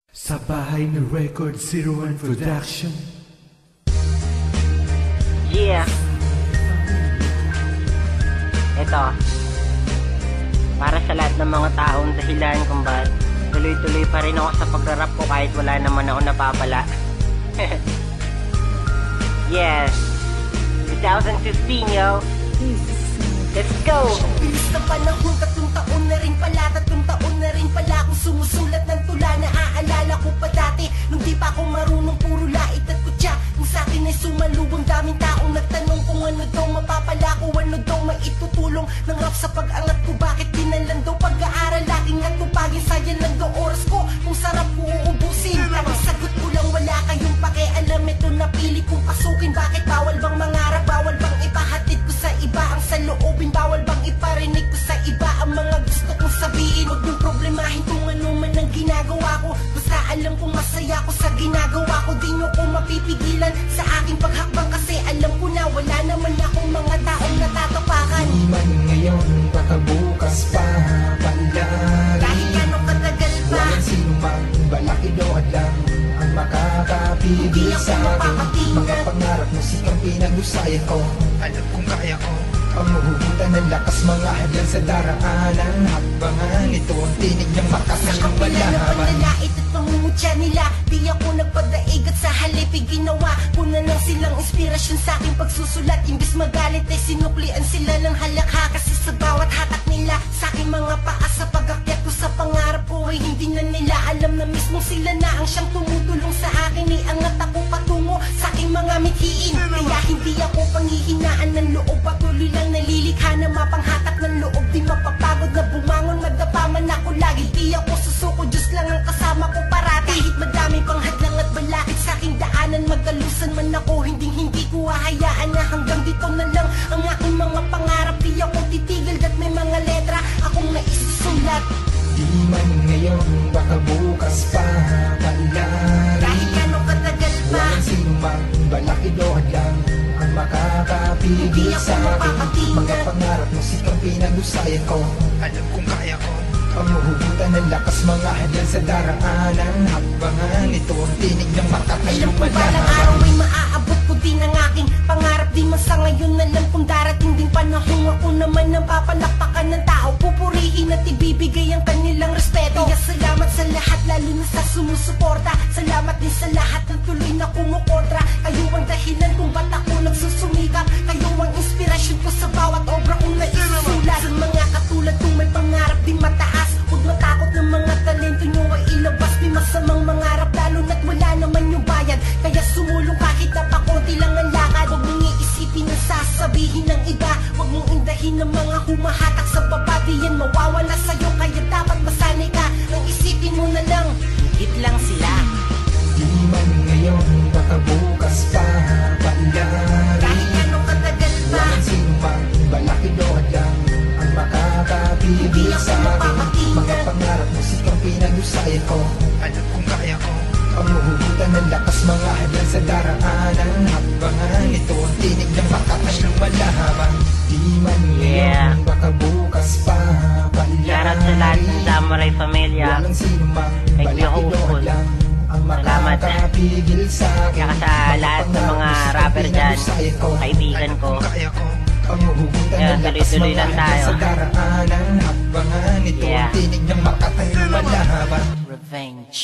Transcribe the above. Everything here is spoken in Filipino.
Sa bahay ni Record 01 Production. Yeah. Ito, para sa lahat ng mga taong dahilan kung bakit tuloy-tuloy pa rin ako sa pagrarap ko kahit wala naman ako napapala. Yes, 2015 yo. Let's go! Bilis na panahon, tatlong taon na rin pala, tatlong taon na rin pala akong sumusulat ng tula. Naaalala ko pa dati, nung di pa ako marunong, puro lait at kutya. Kung sa'kin ay sumalubong, daming taong nagtanong kung ano daw mapapala ko, ano daw maitutulong ng rap sa pag-angat ko. Bakit dinalan daw pag-aaral, laging natupagin, sayang lang daw oras ko, kung sarap ko uubusin. Ang sagot ko lang, wala kayong pakialam, ito napili kong pasukin. Bakit bawal bang mangarap, bawal bang ipahatid ko sa iba ang saloobin, bawal bang iparinig ko sa iba ang mga gusto kong sabihin. Huwag niyong problemahin kung ano man ang ginagawa ko, basta alam kong masaya ko sa ginagawa ko. Di niyo ko mapipigilan sa aking paghakbang, kasi alam ko na wala naman akong mga taong natatapakan. Di man ngayon, baka bukas pa palagi. Kahit gano'ng katagal pa, Walang sino mang balaki doon lang ang makakapigil Hindi ako sa akin. mapapatingan. Mga pangarap mo sikang pinag-usayan ko, alam kong kaya ko ang mahuhutan ng lakas, mga hadlan sa daraanan. Hakbangan ito ang tinig ng makasal ng kapila na malaman. panlalait at pangungutya nila, di ako nagpadaig at sa halip ginawa ko na lang silang inspirasyon sa aking pagsusulat. Imbis magalit ay sinuklian sila ng halakha, kasi sa bawat hatak nila sa aking mga paa, sa pag-akyat ko sa pangarap ko ay hindi na nila alam na mismo sila na ang siyang tumutulong sa akin. Iangat ako patungo sa aking mga mithiin, kaya hindi ako panghihinaan ng loob, patuloy lang nalilikha na mapanghatak ng loob. Di mapapagod na bumangon, magdapaman ako lagi. Di ako susuko, Diyos lang ang kasama ko parati. Kahit madami pang hadlang at balakid sa aking daanan, magalusan man ako, hindi ko hahayaan na hanggang dito na lang ang aking mga pangarap. Di ako titigil at may mga letra akong naisusulat. Di man ngayon, baka bukas pa palagi. Kahit gano'ng katagal pa, Walang sino mang balaki doon lang ang makakapigil Hindi ako sa akin. mapapatingan. Mga pangarap mo sikang pinag-usayan ko, alam kong kaya ko ang mahuhutan ng lakas, mga hadlan sa daraanan. Hakbangan ito ang tinig ng alam makakayong ko balang araw ay maaabot ko din ang aking pangarap. Di man sa ngayon, alam kong darating din panahon, ako naman ang papalakpakan ng tao, pupurihin at ibibigay ang kanilang respeto. Kaya salamat sa lahat, lalo na sa sumusuporta. Salamat din sa lahat ng tuloy na kumukontra. Kayo ang dahilan kung ba't ako nagsusumikap, kayo ang inspirasyon ko sa bawat obra kong naisusulat. Sa mga katulad kong may pangarap din mataas, huwag matakot ng mga talento nyo ay ilabas. Di masamang mangarap, lalo na't wala naman yung bayad, kaya sumulong kahit napakunti lang ang lakad. Huwag mong iisipin ang sasabihin ng iba, huwag mong indahin ng mga humahatak sa baba. Di yan mawawala sa'yo, kaya dapat masanay ka ang isipin mo na lang, hit lang sila. Di man ngayon, baka bukas pa palagi. Kahit gano'ng katagal pa, Walang sino mang balaki doon lang ang makakapigil Hindi ako sa akin. mapapatingan. Mga pangarap mo sikang pinag-usayan ko, alam kong kaya ko ang mahuhutan ng lakas, mga hadlan sa daraanan. Hakbangan ito ang tinig ng makakayong malaman. Di man Yeah. ngayon, baka bukas pa palagi. Shoutout sa lahat ng Samurai Familia. Walang sino mang Thank you, balaki Hopeful. doon lang ang Salamat. makakapigil sa akin. Kaya sa lahat ng mga rapper dyan, kaibigan ko. Ang mahuhutan Kaya ng lakas, tuloy-tuloy mga lang hadlan tayo. sa daraanan. Hakbangan ito Yeah. ang tinig ng makakayong malaman. Revenge.